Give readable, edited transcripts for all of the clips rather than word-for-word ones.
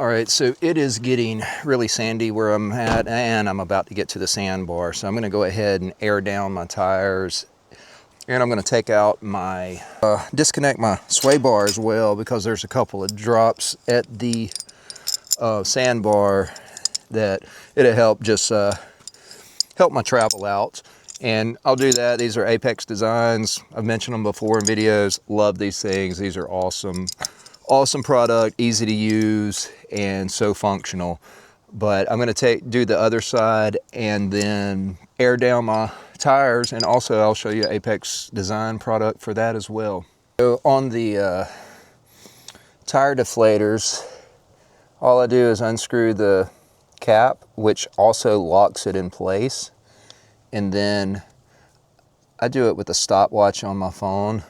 right, so it is getting really sandy where I'm at, and I'm about to get to the sandbar. So I'm gonna go ahead and air down my tires, and I'm gonna take out my, disconnect my sway bar as well, because there's a couple of drops at the sandbar that it'll help just help my travel out. And I'll do that. These are Apex Designs. I've mentioned them before in videos. Love these things. These are awesome. Awesome product, easy to use, and so functional. But I'm gonna do the other side and then air down my tires, and also I'll show you Apex Design product for that as well. So on the tire deflators, all I do is unscrew the cap, which also locks it in place. And then I do it with a stopwatch on my phone.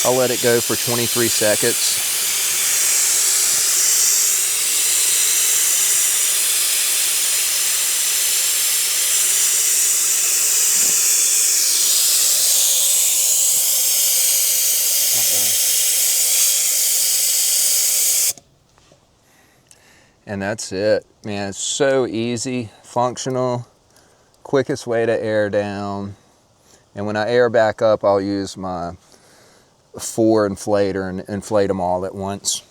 I'll let it go for 23 seconds. And that's it, man. It's so easy, functional, quickest way to air down. And when I air back up, I'll use my 4 inflator and inflate them all at once.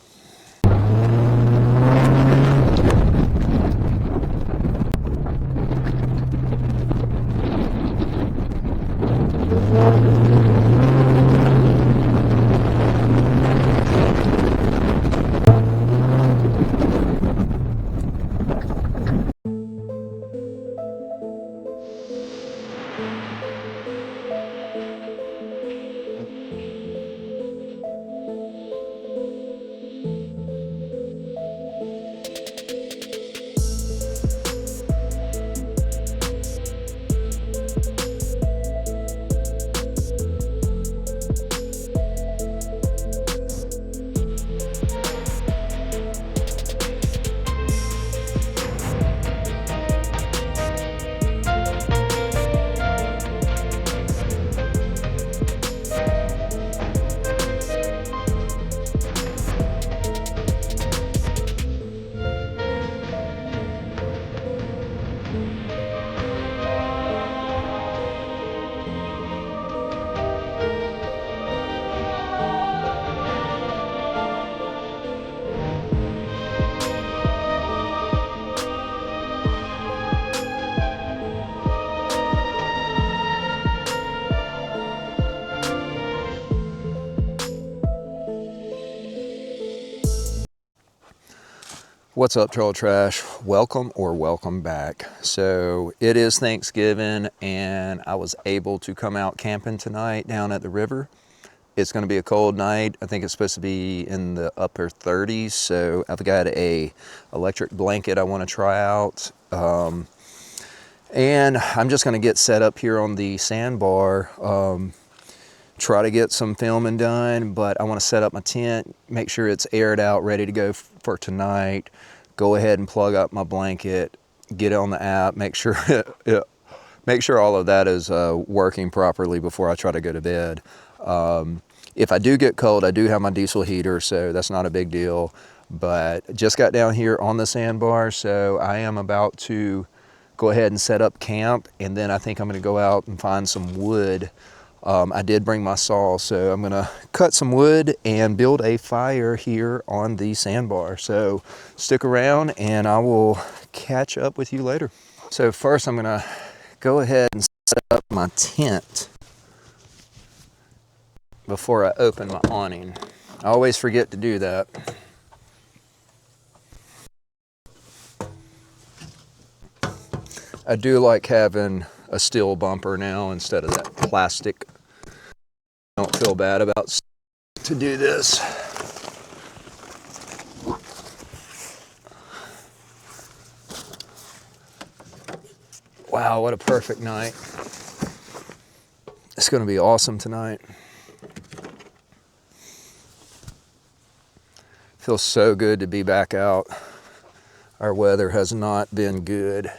What's up, Trail Trash? Welcome or welcome back. So it is Thanksgiving, and I was able to come out camping tonight down at the river. It's going to be a cold night. I think it's supposed to be in the upper 30s. So I've got a electric blanket I want to try out. And I'm just going to get set up here on the sandbar. Try to get some filming done, but I want to set up my tent, make sure it's aired out, ready to go for tonight. Go ahead and plug up my blanket, get it on the app, make sure make sure all of that is working properly before I try to go to bed. If I do get cold, I do have my diesel heater, so that's not a big deal. But just got down here on the sandbar, so I am about to go ahead and set up camp, and then I think I'm going to go out and find some wood. I did bring my saw, so I'm gonna cut some wood and build a fire here on the sandbar. So stick around and I will catch up with you later. So first I'm gonna go ahead and set up my tent before I open my awning. I always forget to do that. I do like having a steel bumper now instead of that plastic. I don't feel bad about to do this. Wow, what a perfect night. It's going to be awesome tonight. Feels so good to be back out. Our weather has not been good.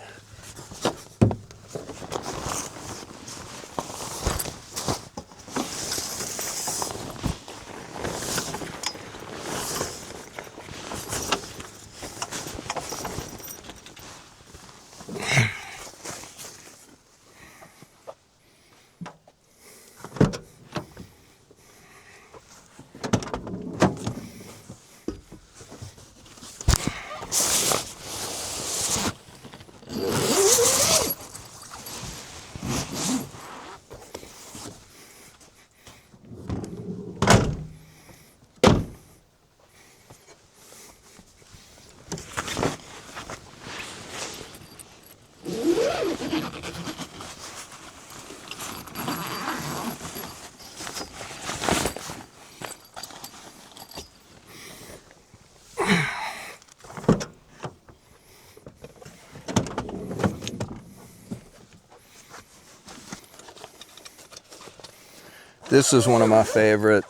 This is one of my favorite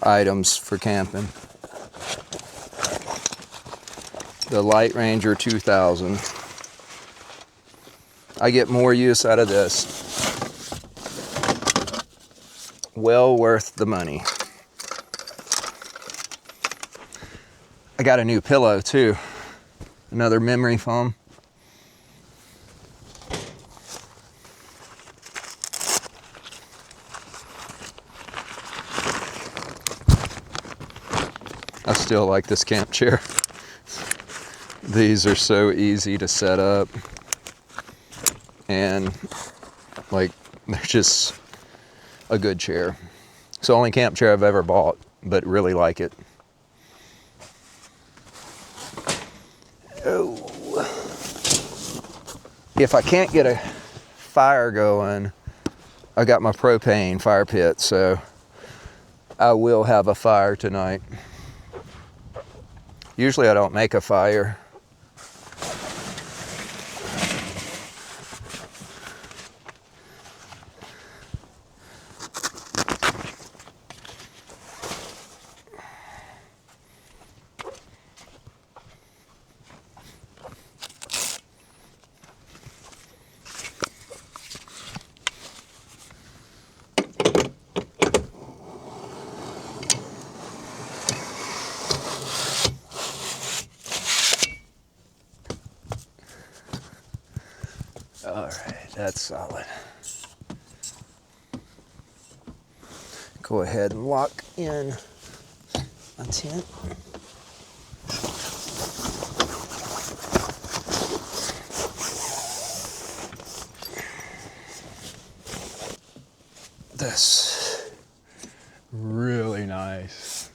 items for camping. The Light Ranger 2000. I get more use out of this. Well worth the money. I got a new pillow too. Another memory foam. I still like this camp chair. These are so easy to set up. And like, they're just a good chair. It's the only camp chair I've ever bought, but really like it. Oh. If I can't get a fire going, I got my propane fire pit, so I will have a fire tonight. Usually I don't make a fire. All right, that's solid. Go ahead and lock in my tent. That's really nice.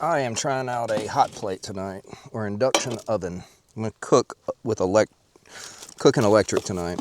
I am trying out a hot plate tonight, or induction oven. I'm gonna cook with cooking electric tonight.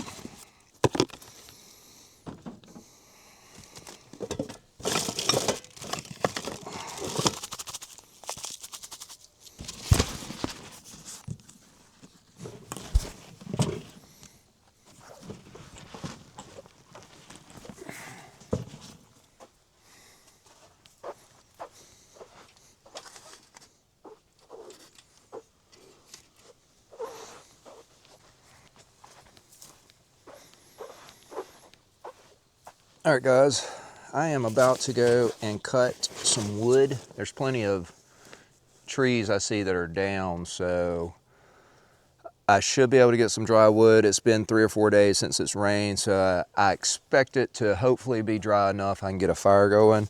All right, guys, I am about to go and cut some wood. There's plenty of trees I see that are down, so I should be able to get some dry wood. It's been 3 or 4 days since it's rained, so I expect it to hopefully be dry enough I can get a fire going.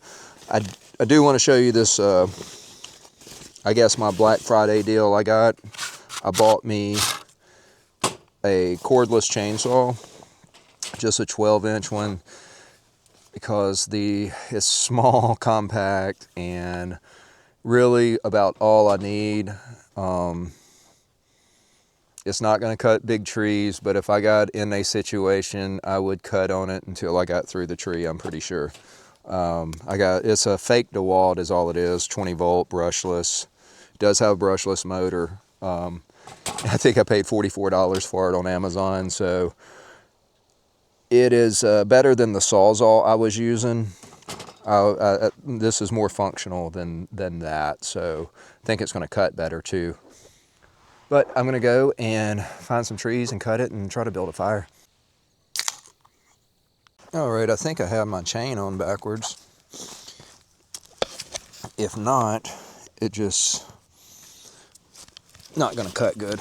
I do want to show you this, I guess my Black Friday deal I got. I bought me a cordless chainsaw, just a 12-inch one, because it's small, compact, and really about all I need. It's not going to cut big trees, but if I got in a situation, I would cut on it until I got through the tree, I'm pretty sure. It's a fake DeWalt is all it is, 20 volt, brushless. It does have a brushless motor. I think I paid $44 for it on Amazon, so it is better than the Sawzall I was using. This is more functional than that, so I think it's going to cut better too. But I'm going to go and find some trees and cut it and try to build a fire. All right, I think I have my chain on backwards. If not, it just not going to cut good.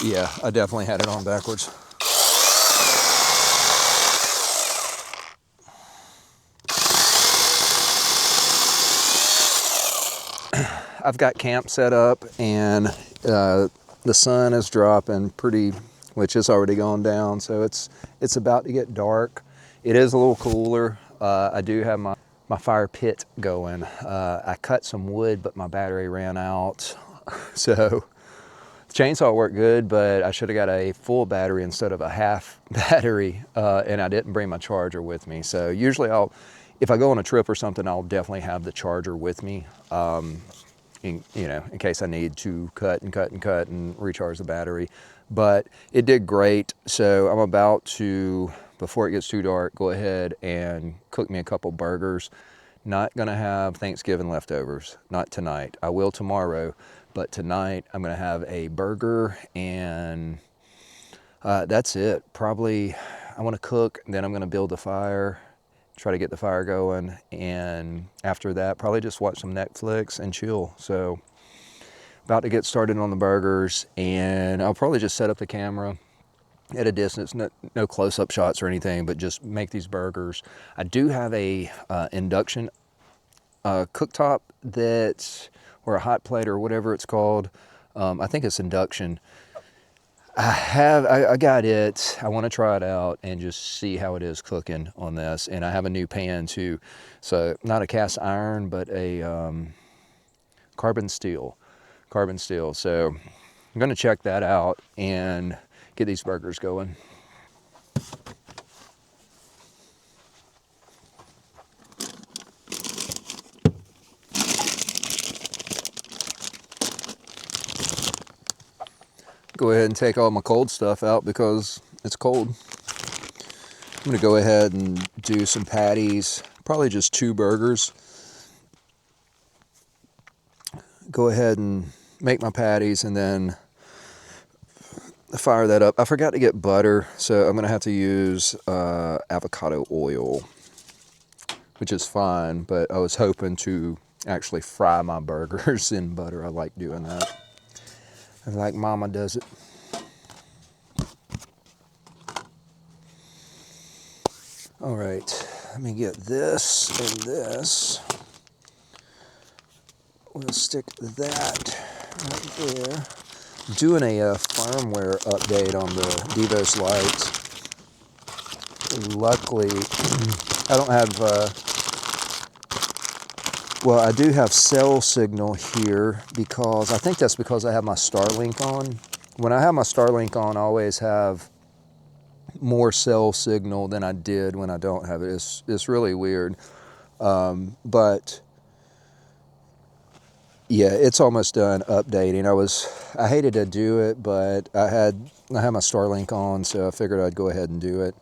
Yeah, I definitely had it on backwards. I've got camp set up, and the sun is dropping which has already gone down, so it's about to get dark. It is a little cooler. I do have my fire pit going. I cut some wood, but my battery ran out. So the chainsaw worked good, but I should have got a full battery instead of a half battery, and I didn't bring my charger with me. So usually if I go on a trip or something, I'll definitely have the charger with me. in case I need to cut and recharge the battery. But it did great. So I'm about to, before it gets too dark, go ahead and cook me a couple burgers. Not gonna have Thanksgiving leftovers, not tonight. I will tomorrow, but tonight I'm gonna have a burger, and that's it. Probably I wanna cook, then I'm gonna build a fire, try to get the fire going, and after that, probably just watch some Netflix and chill. So about to get started on the burgers, and I'll probably just set up the camera at a distance, no close-up shots or anything, but just make these burgers. I do have a induction cooktop or a hot plate or whatever it's called. I think it's induction. I got it. I want to try it out and just see how it is cooking on this. And I have a new pan too. So not a cast iron, but a carbon steel. So I'm going to check that out and get these burgers going. Go ahead and take all my cold stuff out because it's cold. I'm going to go ahead and do some patties, probably just 2 burgers. Go ahead and make my patties and then fire that up. I forgot to get butter, so I'm going to have to use avocado oil, which is fine, but I was hoping to actually fry my burgers in butter. I like doing that. I like Mama does it. All right, let me get this and this. We'll stick that right there. I'm doing a firmware update on the Devos lights. Luckily, I don't have, well, I do have cell signal here because, I think that's because I have my Starlink on. When I have my Starlink on, I always have more cell signal than I did when I don't have it. It's really weird. But yeah, it's almost done updating. I hated to do it, but I had my Starlink on, so I figured I'd go ahead and do it.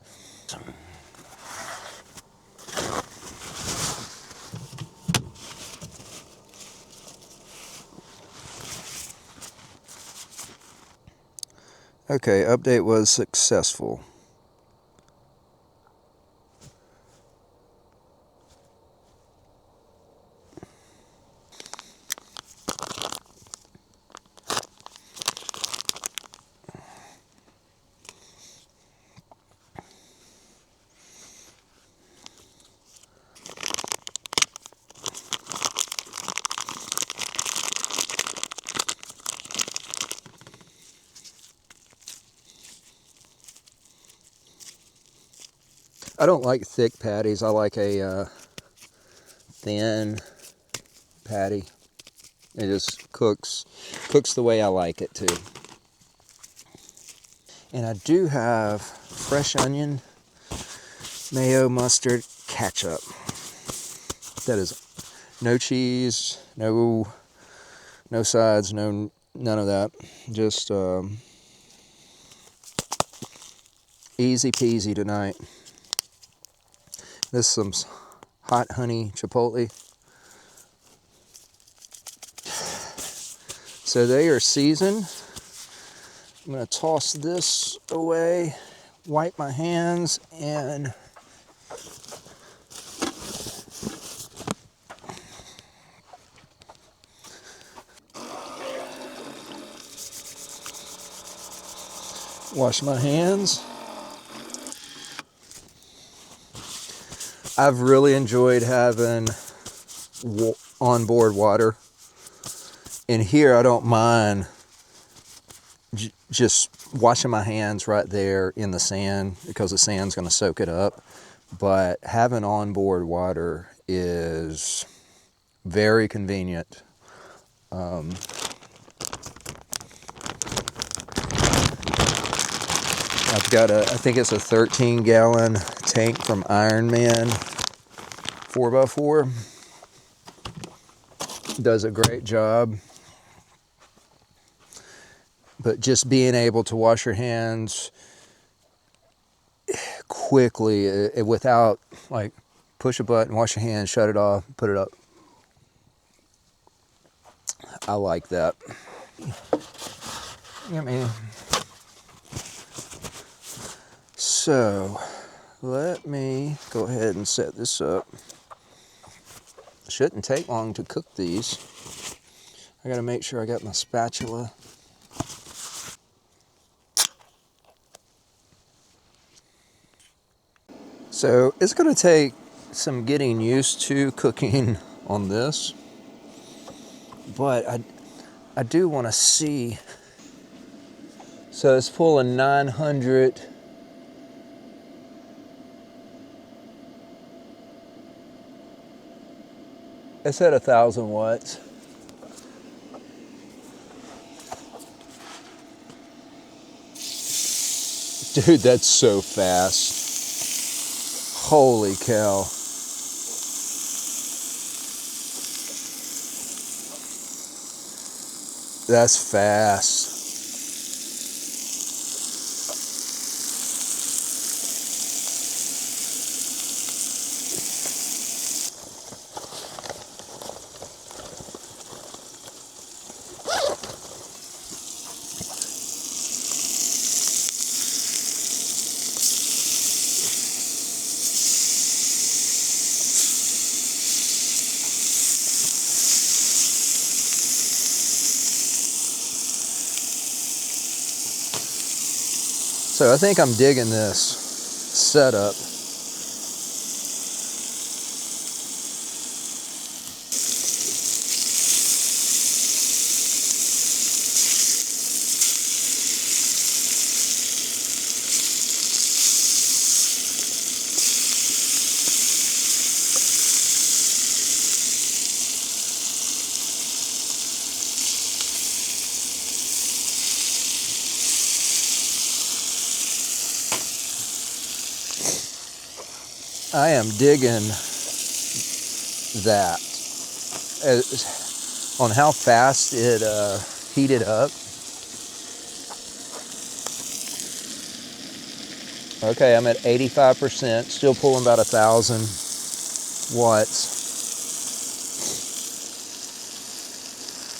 Okay, update was successful. I don't like thick patties. I like a thin patty. It just cooks the way I like it to. And I do have fresh onion, mayo, mustard, ketchup. That is no cheese, no sides, none of that. Just easy peasy tonight. This is some hot honey chipotle. So they are seasoned. I'm going to toss this away, wipe my hands, and wash my hands. I've really enjoyed having onboard water. In here, I don't mind just washing my hands right there in the sand because the sand's going to soak it up. But having onboard water is very convenient. I've got I think it's a 13-gallon tank from Ironman 4x4. does a great job. But just being able to wash your hands quickly without, like, push a button, wash your hands, shut it off, put it up. I like that. I mean, so let me go ahead and set this up. Shouldn't take long to cook these. I gotta make sure I got my spatula. So it's gonna take some getting used to cooking on this, but I do want to see. So it's pulling 900. It's at 1,000 watts. Dude, that's so fast. Holy cow. That's fast. So I think I'm digging this setup. I am digging that on how fast it heated up. Okay, I'm at 85%, still pulling about 1,000 watts.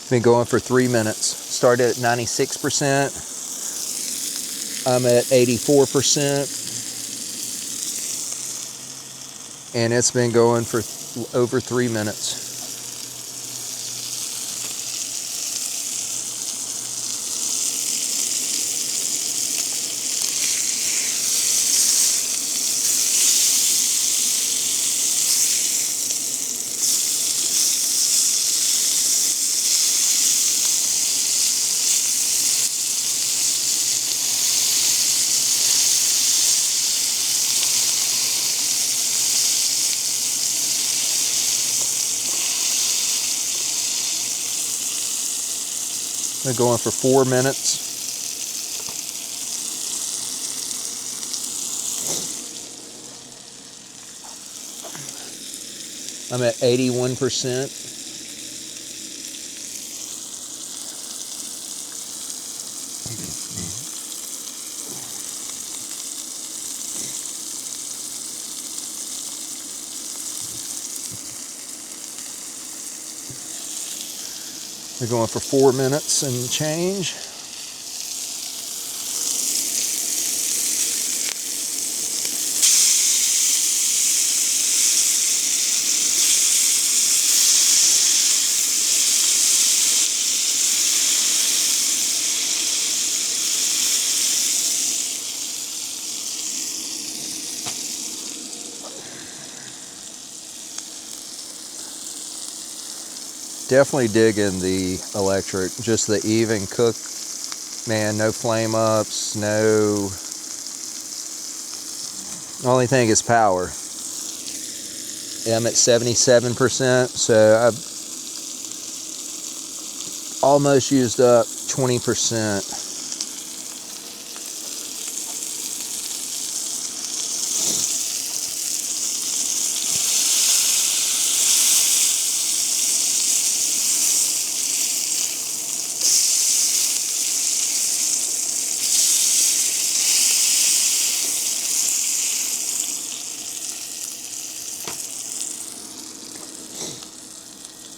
Been going for 3 minutes. Started at 96%. I'm at 84%. And it's been going for over 3 minutes. Been going for 4 minutes. I'm at 81%. We're going for 4 minutes and change. Definitely digging the electric, just the even cook, man, no flame ups, no, the only thing is power. Yeah, I'm at 77%, so I've almost used up 20%.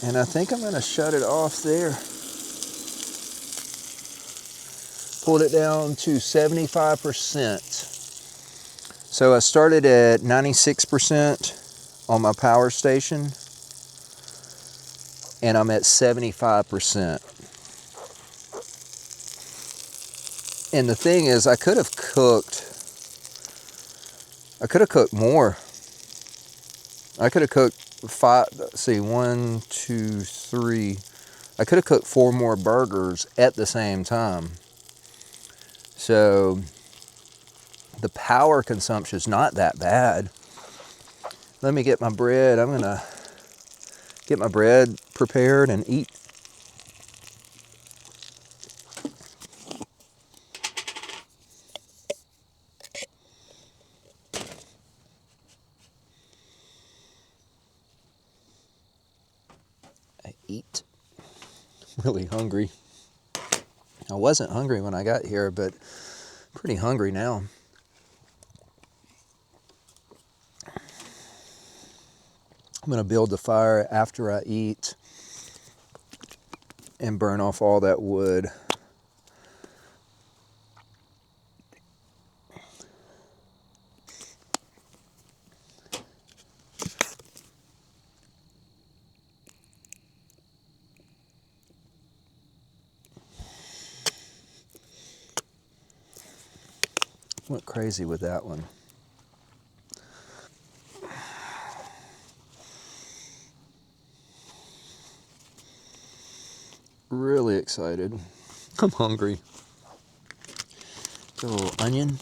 And I think I'm going to shut it off there. Pulled it down to 75%. So I started at 96% on my power station, and I'm at 75%. And the thing is, I could have cooked more. I could have cooked five, let's see, 1, 2, 3. I could have cooked 4 more burgers at the same time. So the power consumption is not that bad. Let me get my bread. I'm gonna get my bread prepared and eat. I eat. Really hungry. I wasn't hungry when I got here, but pretty hungry now. I'm gonna build the fire after I eat and burn off all that wood. Went crazy with that one. Really excited. I'm hungry. Get a little onion.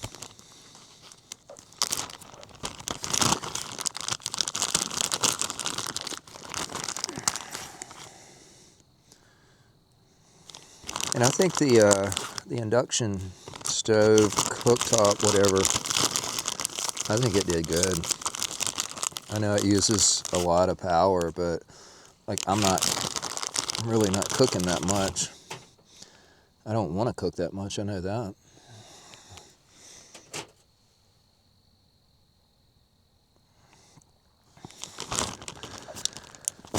And I think the induction stove, cooktop, whatever, I think it did good. I know it uses a lot of power, but like I'm really not cooking that much. I don't want to cook that much, I know that.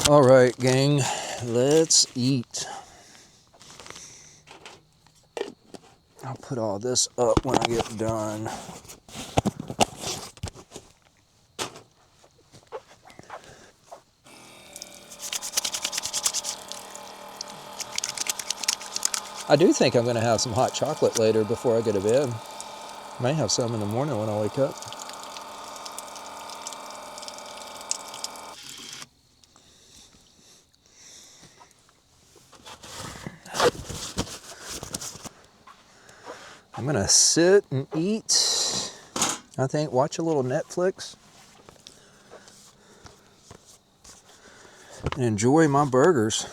All right, gang, let's eat. I'll put all this up when I get done. I do think I'm going to have some hot chocolate later before I go to bed. May have some in the morning when I wake up. I'm going to sit and eat. I think watch a little Netflix and enjoy my burgers.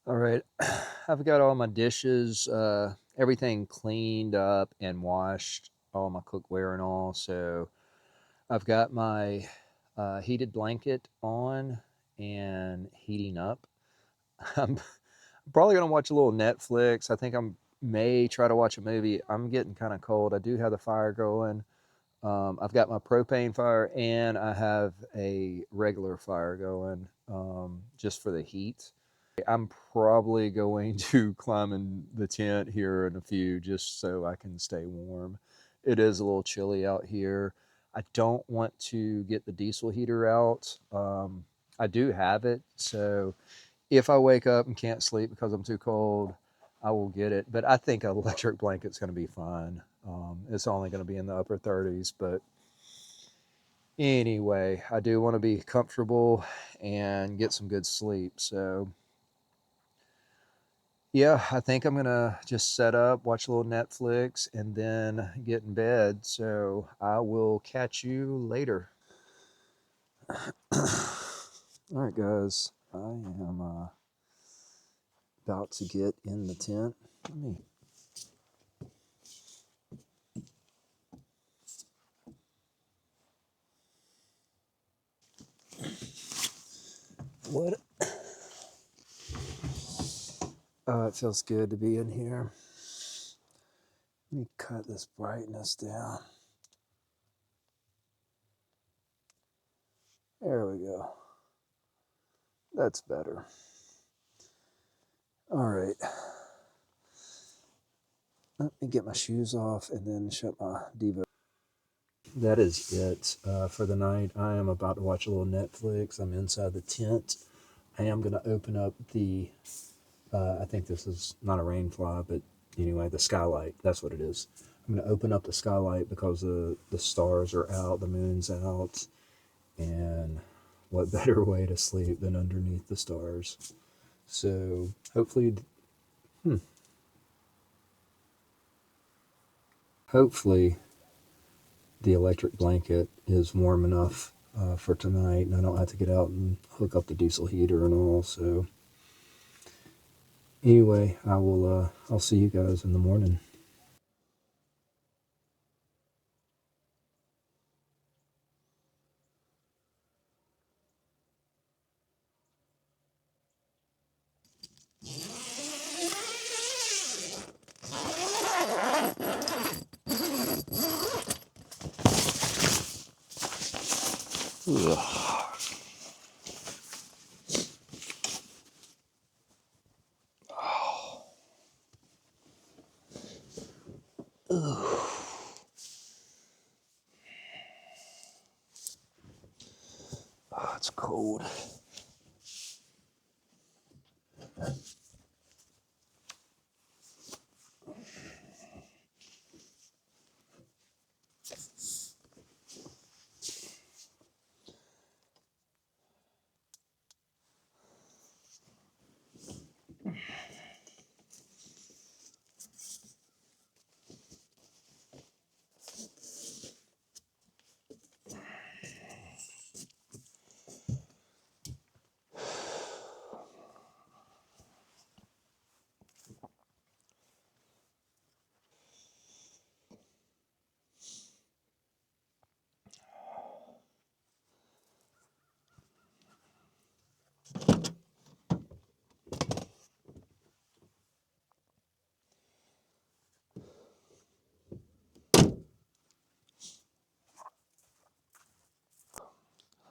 All right, I've got all my dishes, everything cleaned up and washed, all my cookware and all. So I've got my heated blanket on and heating up. I'm probably gonna watch a little Netflix. I think I may try to watch a movie. I'm getting kind of cold. I do have the fire going. I've got my propane fire and I have a regular fire going just for the heat. I'm probably going to climb in the tent here in a few just so I can stay warm. It is a little chilly out here. I don't want to get the diesel heater out. I do have it, so if I wake up and can't sleep because I'm too cold, I will get it. But I think an electric blanket's going to be fine. It's only going to be in the upper 30s, but anyway, I do want to be comfortable and get some good sleep. So yeah, I think I'm gonna just set up, watch a little Netflix, and then get in bed. So I will catch you later. All right, guys, I am about to get in the tent. Let me. What? Oh, it feels good to be in here. Let me cut this brightness down. There we go. That's better. All right. Let me get my shoes off and then shut my Devo. That is it for the night. I am about to watch a little Netflix. I'm inside the tent. I am going to open up the, I think this is not a rain fly, but anyway, the skylight. That's what it is. I'm going to open up the skylight because the stars are out, the moon's out, and what better way to sleep than underneath the stars? So hopefully, hopefully the electric blanket is warm enough for tonight, and I don't have to get out and hook up the diesel heater and all. So anyway, I'll see you guys in the morning. Ugh. Oh, it's cold.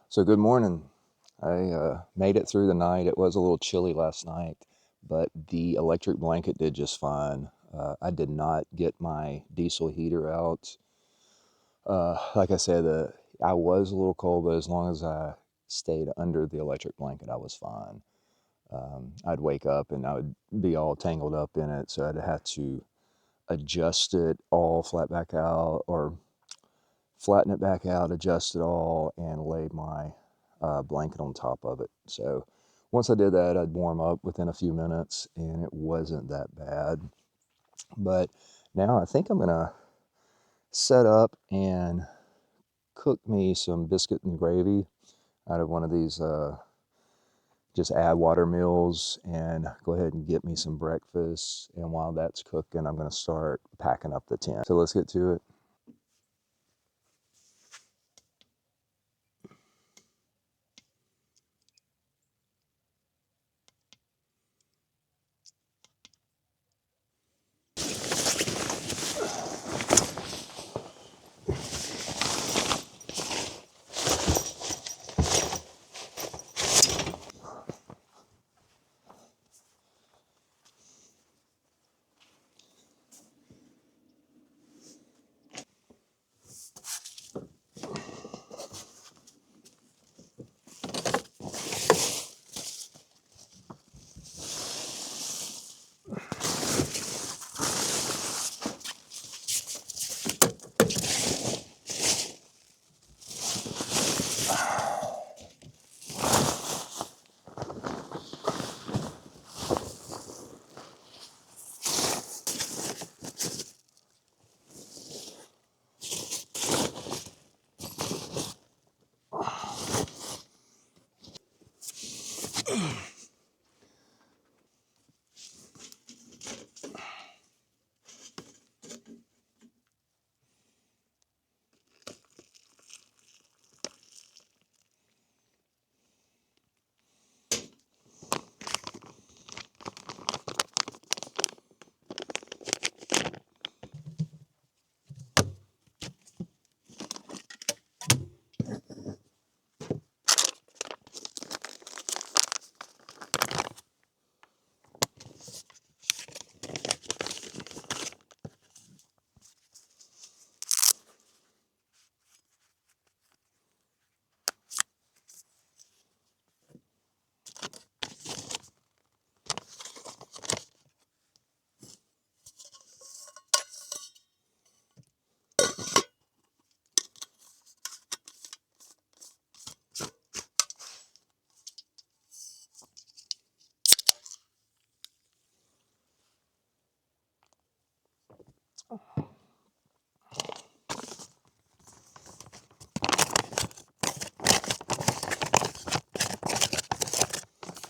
So good morning. I made it through the night. It was a little chilly last night, but the electric blanket did just fine. I did not get my diesel heater out. Like I said, I was a little cold, but as long as I stayed under the electric blanket, I was fine. I'd wake up and I would be all tangled up in it, so I'd have to adjust it all flat back out, or flatten it back out, adjust it all, and lay my blanket on top of it. So once I did that, I'd warm up within a few minutes, and it wasn't that bad. But now I think I'm gonna set up and cook me some biscuit and gravy out of one of these just add water meals, and go ahead and get me some breakfast. And while that's cooking, I'm going to start packing up the tent. So let's get to it.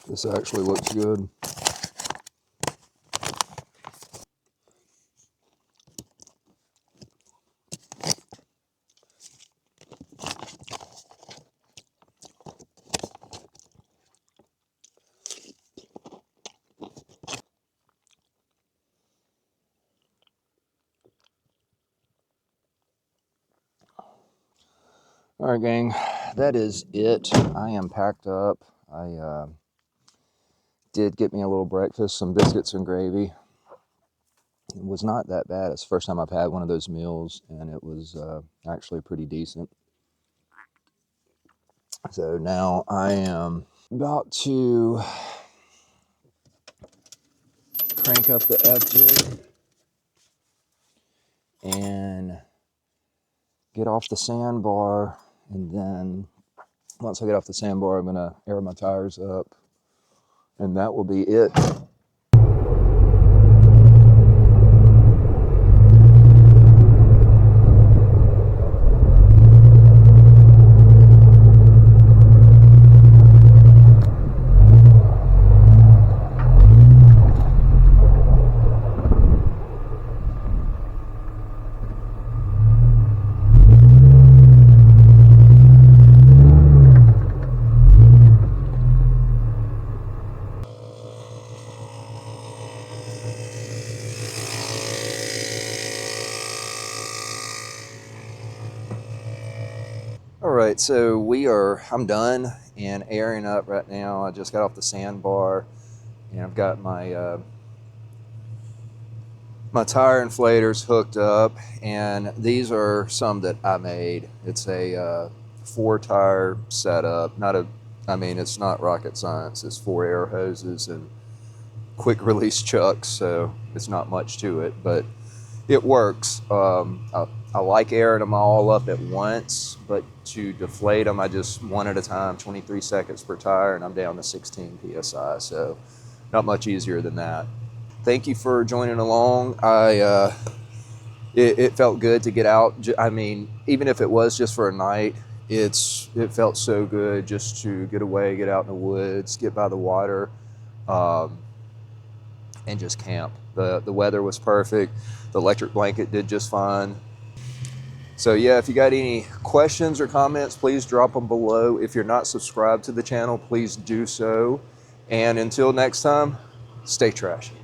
This actually looks good. All right, gang, that is it. I am packed up. I did get me a little breakfast, some biscuits and gravy. It was not that bad. It's the first time I've had one of those meals, and it was actually pretty decent. So now I am about to crank up the FJ and get off the sandbar, and then once I get off the sandbar, I'm gonna air my tires up, and that will be it. All right, so I'm done and airing up right now. I just got off the sandbar, and I've got my my tire inflators hooked up, and these are some that I made. It's a 4-tire setup. It's not rocket science. It's 4 air hoses and quick release chucks, so it's not much to it, but it works. I like airing them all up at once, but to deflate them, I just one at a time, 23 seconds per tire, and I'm down to 16 PSI, so not much easier than that. Thank you for joining along. It felt good to get out. I mean, even if it was just for a night, it felt so good just to get away, get out in the woods, get by the water, and just camp. The weather was perfect. The electric blanket did just fine. So yeah, if you got any questions or comments, please drop them below. If you're not subscribed to the channel, please do so. And until next time, stay trashy.